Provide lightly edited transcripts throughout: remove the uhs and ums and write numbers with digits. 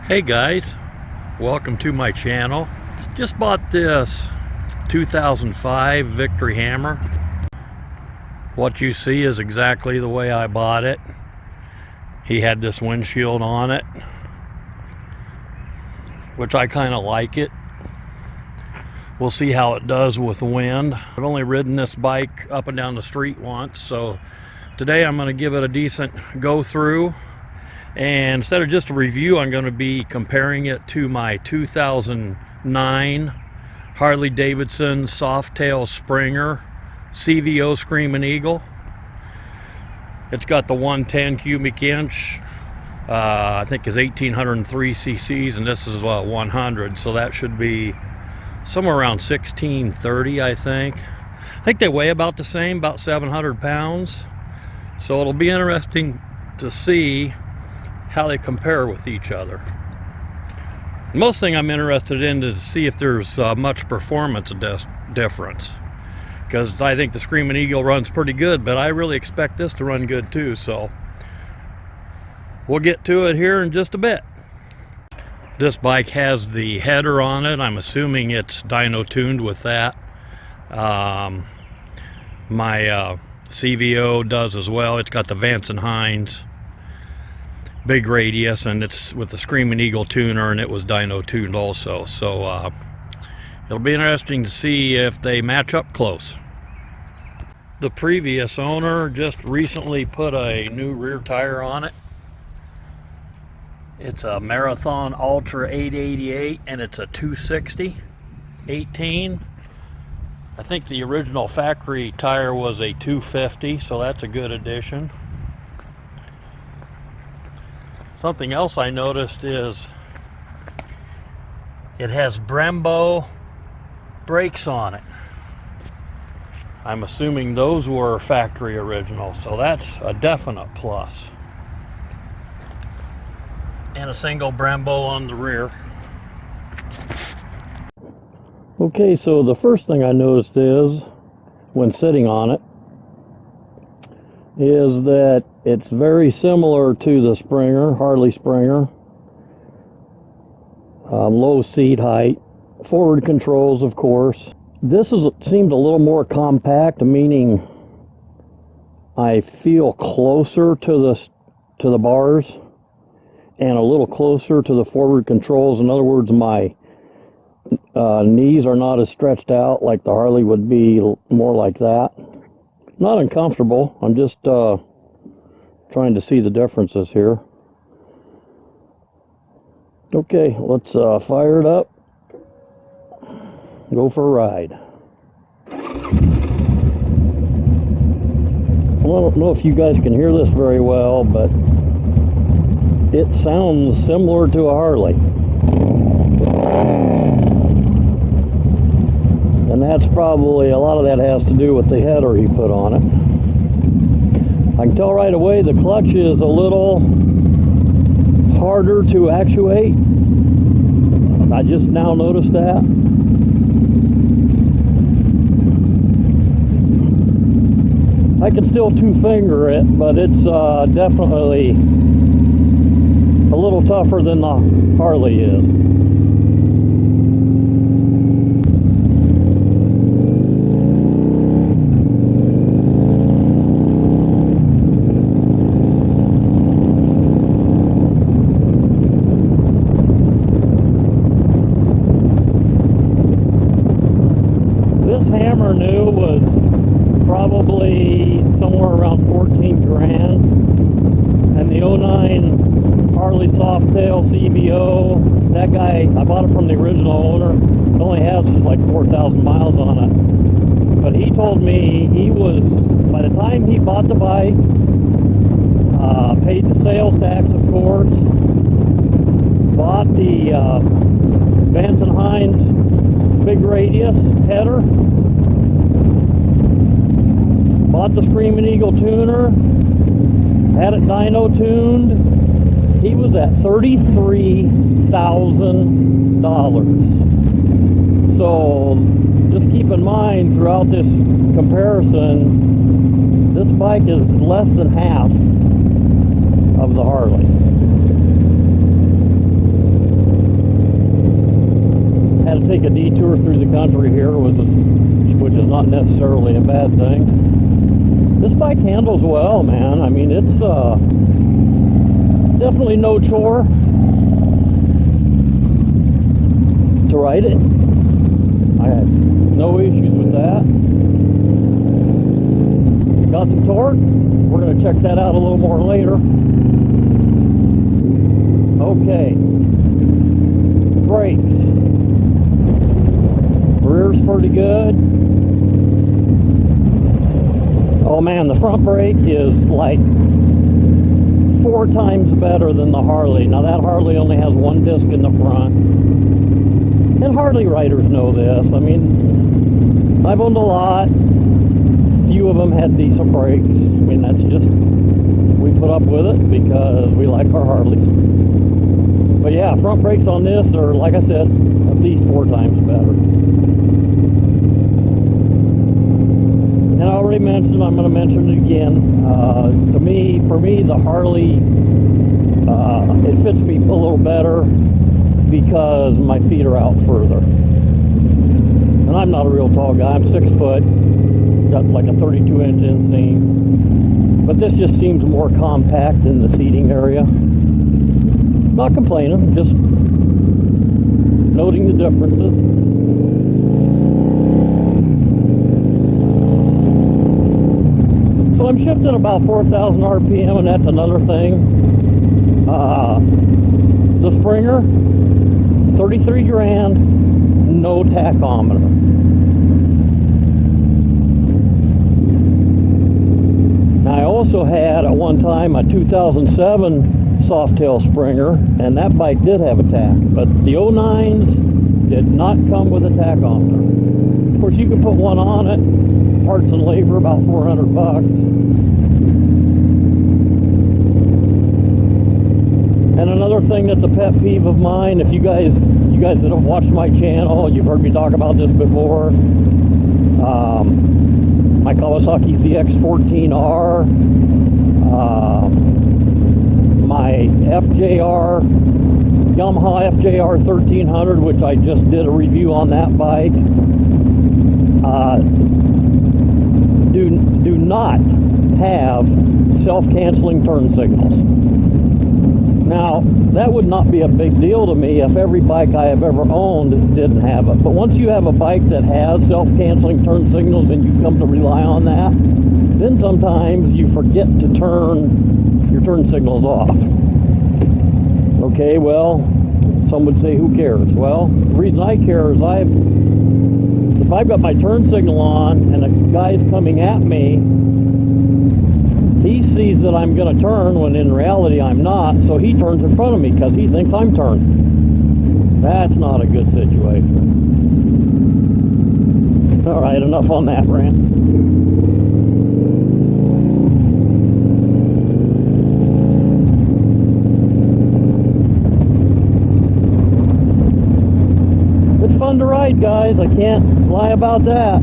Hey guys, welcome to my channel. Just bought this 2005 Victory Hammer. What you see is exactly the way I bought it. He had this windshield on it, which I kind of like it. We'll see how it does with wind. I've only ridden this bike up and down the street once, so today I'm going to give it a decent go through. And instead of just a review, I'm going to be comparing it to my 2009 Harley Davidson Softail Springer CVO Screamin' Eagle. It's got the 110 cubic inch, I think is 1803 cc's, and this is 100, so that should be somewhere around 1630, I think. I think they weigh about the same, about 700 pounds. So it'll be interesting to see how they compare with each other. Most thing I'm interested in is to see if there's much performance difference, because I think the Screamin' Eagle runs pretty good, but I really expect this to run good too. So we'll get to it here in just a bit. This bike has the header on it. I'm assuming it's dyno tuned with that. My CVO does as well. It's got the Vance and Hines big radius, and it's with the Screamin' Eagle tuner, and it was dyno tuned also. So it'll be interesting to see if they match up close. The previous owner just recently put a new rear tire on it. It's a Marathon Ultra 888, and it's a 260 18. I think the original factory tire was a 250, so that's a good addition. Something else I noticed is it has Brembo brakes on it. I'm assuming those were factory originals, so that's a definite plus. And a single Brembo on the rear. Okay, so the first thing I noticed is, when sitting on it, is that it's very similar to the Springer, Harley Springer. Low seat height, forward controls, of course. This seemed a little more compact, meaning I feel closer to the bars and a little closer to the forward controls. In other words, my knees are not as stretched out like the Harley would be, more like that. Not uncomfortable. I'm just trying to see the differences here. Okay, let's fire it up. Go for a ride. I don't know if you guys can hear this very well, but it sounds similar to a Harley. And that's probably, a lot of that has to do with the header he put on it. I can tell right away the clutch is a little harder to actuate. I just now noticed that. I can still two-finger it, but it's definitely a little tougher than the Harley is. Hammer new was probably somewhere around 14 grand, and the 09 Harley Softail CVO, that guy, I bought it from the original owner. It only has like 4,000 miles on it, but he told me he was, by the time he bought the bike, paid the sales tax, of course, bought the Vance and Hines big radius header, bought the Screamin' Eagle tuner, had it dyno tuned. He was at $33,000. So just keep in mind throughout this comparison, this bike is less than half of the Harley. had to take a detour through the country here, which is not necessarily a bad thing. This bike handles well, man. I mean, it's definitely no chore to ride it. I had no issues with that. Got some torque. We're going to check that out a little more later. Okay. Brakes. Rear's pretty good. Oh man, the front brake is like 4 times better than the Harley. Now that Harley only has 1 disc in the front. And Harley riders know this. I mean, I've owned a lot. Few of them had decent brakes. I mean, that's just, we put up with it because we like our Harleys. But yeah, front brakes on this are, like I said, at least 4 times better. And I already mentioned, I'm going to mention it again. For me, the Harley, it fits me a little better because my feet are out further. And I'm not a real tall guy. I'm 6 foot. Got like a 32-inch inseam, but this just seems more compact in the seating area. Not complaining, just noting the differences. So I'm shifting about 4,000 RPM, and that's another thing. The Springer, 33 grand, no tachometer. I also had at one time a 2007 Softail Springer, and that bike did have a tach, but the 09s did not come with a tachometer. Of course, you can put one on it, parts and labor about 400 bucks. And another thing that's a pet peeve of mine, if you guys that have watched my channel, you've heard me talk about this before. My Kawasaki ZX14R, my FJR, Yamaha FJR 1300, which I just did a review on that bike. Do not have self-canceling turn signals. Now, that would not be a big deal to me if every bike I have ever owned didn't have it. But once you have a bike that has self-canceling turn signals and you come to rely on that, then sometimes you forget to turn your turn signals off. Okay, well, some would say, who cares? Well, the reason I care is if I've got my turn signal on and a guy's coming at me, he sees that I'm going to turn when in reality I'm not, so he turns in front of me because he thinks I'm turning. That's not a good situation. All right, enough on that rant. It's fun to ride, guys. I can't lie about that.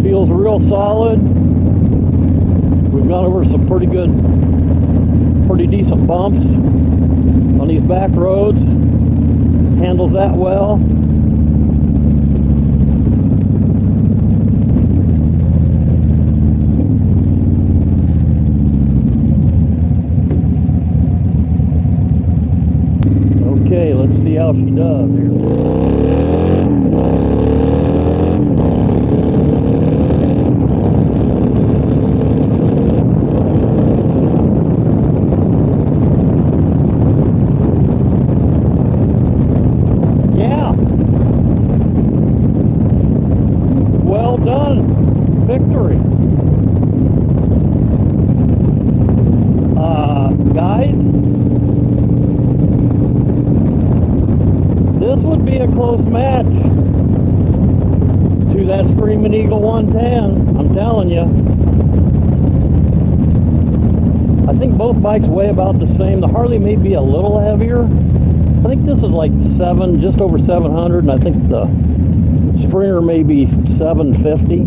Feels real solid. We've gone over some pretty decent bumps on these back roads. Handles that well. Okay, let's see how she does here. Victory. Guys, this would be a close match to that Screamin' Eagle 110. I'm telling you. I think both bikes weigh about the same. The Harley may be a little heavier. I think this is like just over 700, and I think the Springer may be 750.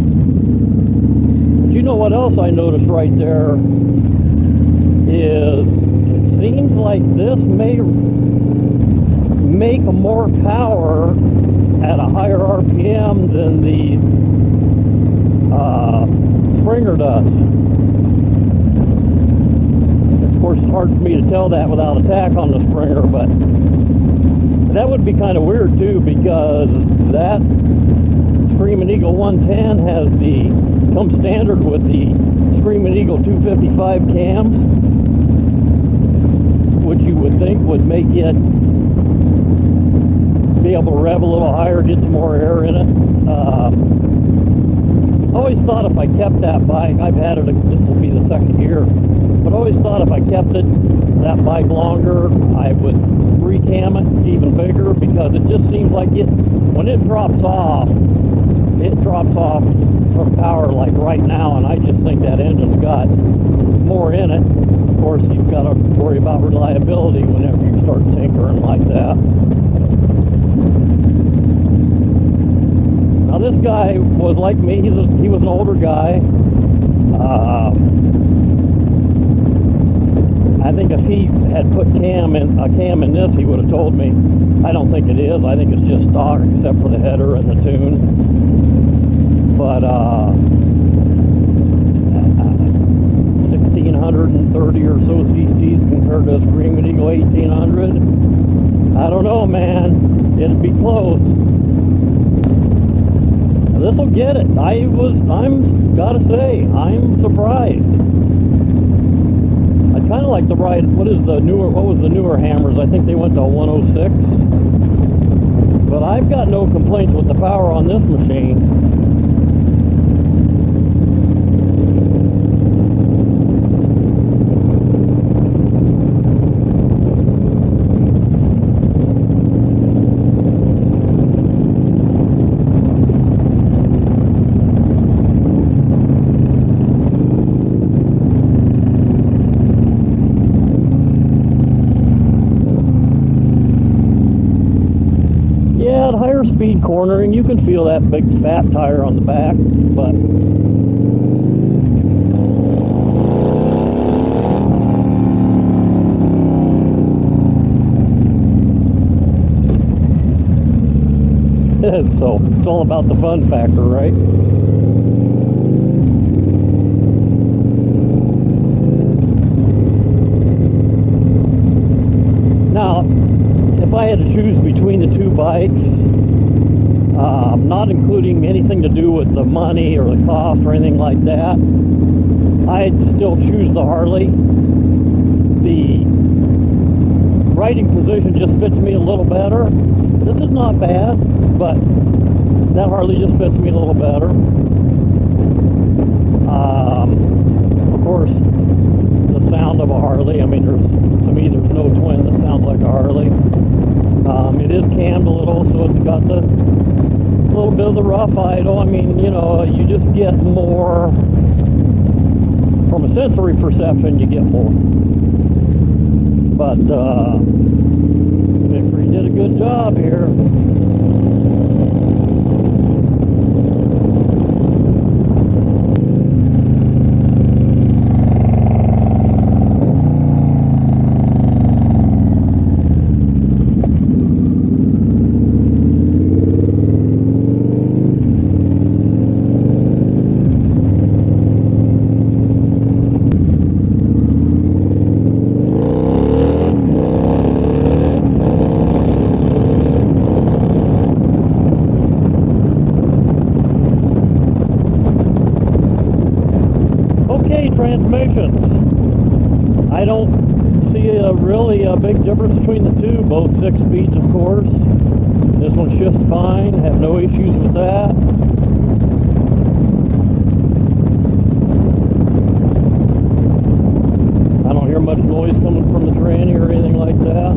But you know what else I noticed right there is it seems like this may make more power at a higher RPM than the Springer does. Of course, it's hard for me to tell that without a tack on the Springer, but that would be kind of weird too, because that Screamin Eagle 110 has comes standard with the Screamin Eagle 255 cams, which you would think would make it be able to rev a little higher, get some more air in it. I always thought if I kept that bike, I've had it, this will be the second year, but I always thought if I kept that bike longer, I would recam it even bigger, because it just seems like when it drops off from power like right now, and I just think that engine's got more in it. Of course, you've got to worry about reliability whenever you start tinkering like that. Now this guy was like me. He was an older guy. I think if he had put a cam in this, he would have told me. I don't think it is. I think it's just stock, except for the header and the tune. But 1630 or so cc's compared to a Screamin Eagle 1800. I don't know, man. It'd be close. This will get it. Gotta say, I'm surprised. I kind of like the ride. What was the newer hammers? I think they went to 106. But I've got no complaints with the power on this machine. Higher speed cornering, you can feel that big fat tire on the back, but so it's all about the fun factor, right? Now, if I had to choose between the two bikes, not including anything to do with the money or the cost or anything like that, I'd still choose the Harley. The riding position just fits me a little better. This is not bad, but that Harley just fits me a little better. Of course, the sound of a Harley, I mean, to me there's no twin that sounds like a Harley. It is cammed a little, so it's got the little bit of the rough idle. I mean, you know, you just get more from a sensory perception. You get more, but Victory did a good job here. Transmissions. I don't see really a big difference between the two. Both 6 speeds, of course. This one shifts fine. Have no issues with that. I don't hear much noise coming from the tranny or anything like that.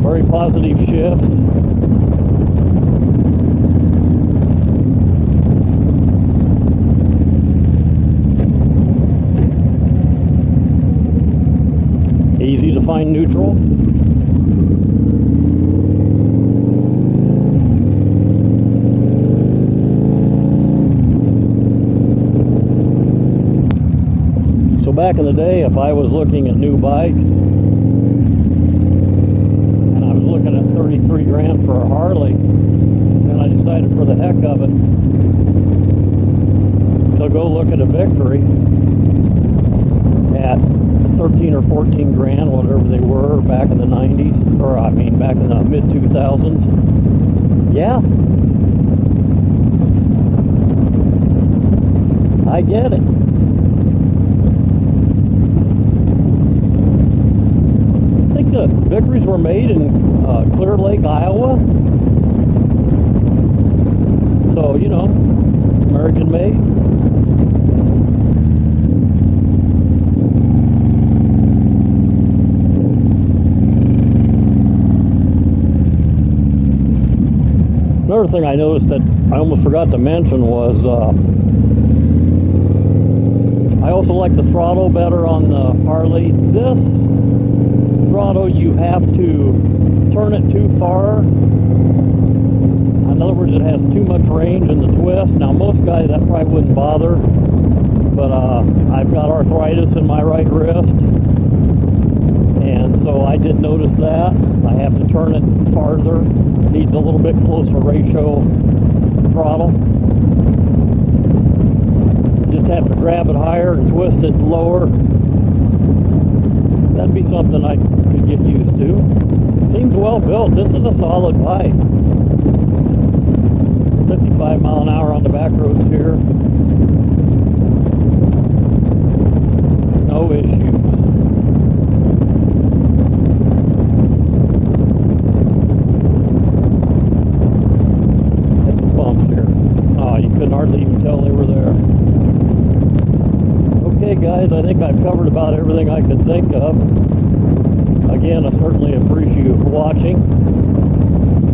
Very positive shifts. Easy to find neutral. So back in the day, if I was looking at new bikes, 33 grand for a Harley, and I decided for the heck of it to go look at a Victory at 13 or 14 grand, whatever they were back in the 90s, or I mean back in the mid 2000s. Yeah, I get it. I think the Victories were made in Clear Lake, Iowa. So, you know, American made. Another thing I noticed that I almost forgot to mention was I also like the throttle better on the Harley. This throttle, you have to turn it too far. In other words, it has too much range in the twist. Now, most guys, that probably wouldn't bother, but I've got arthritis in my right wrist, and so I did notice that. I have to turn it farther. It needs a little bit closer ratio throttle. Just have to grab it higher and twist it lower. That'd be something I could get used to. Seems well built. This is a solid bike. 55 mile an hour on the back roads here. No issues. Hit some bumps here. Oh, you couldn't hardly even tell they were there. Okay guys, I think I've covered about everything I could think of. Again, I certainly appreciate you watching,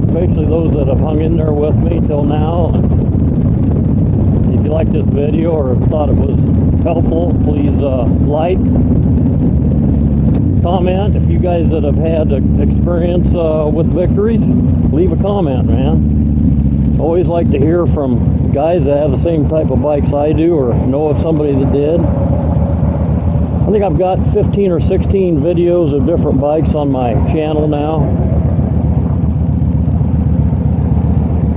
especially those that have hung in there with me till now. If you like this video or thought it was helpful, please like, comment. If you guys that have had experience with Victories, leave a comment, man. Always like to hear from guys that have the same type of bikes I do, or know of somebody that did. I think I've got 15 or 16 videos of different bikes on my channel now.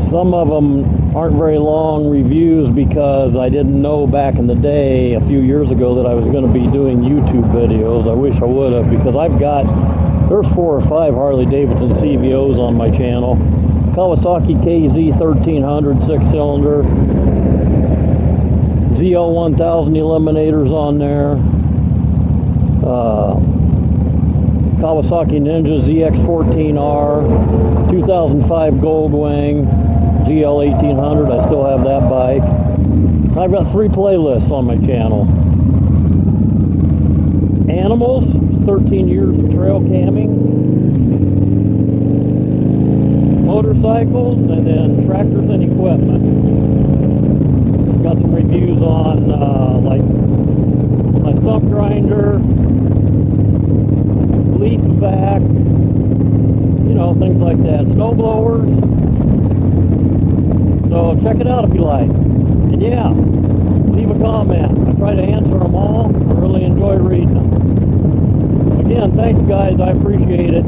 Some of them aren't very long reviews because I didn't know back in the day, a few years ago, that I was going to be doing YouTube videos. I wish I would have, because there's 4 or 5 Harley Davidson CVOs on my channel. Kawasaki KZ 1300 6-cylinder, ZL 1000 eliminators on there, Kawasaki Ninja ZX14R, 2005 Goldwing, GL 1800. I still have that bike. I've got 3 playlists on my channel. Animals, 13 years of trail camming. Motorcycles, and then tractors and equipment. Got some reviews on like my stump grinder, leaf vac, you know, things like that. Snow blowers. So check it out if you like. And yeah, leave a comment. I try to answer them all. I really enjoy reading them. Again, thanks guys, I appreciate it.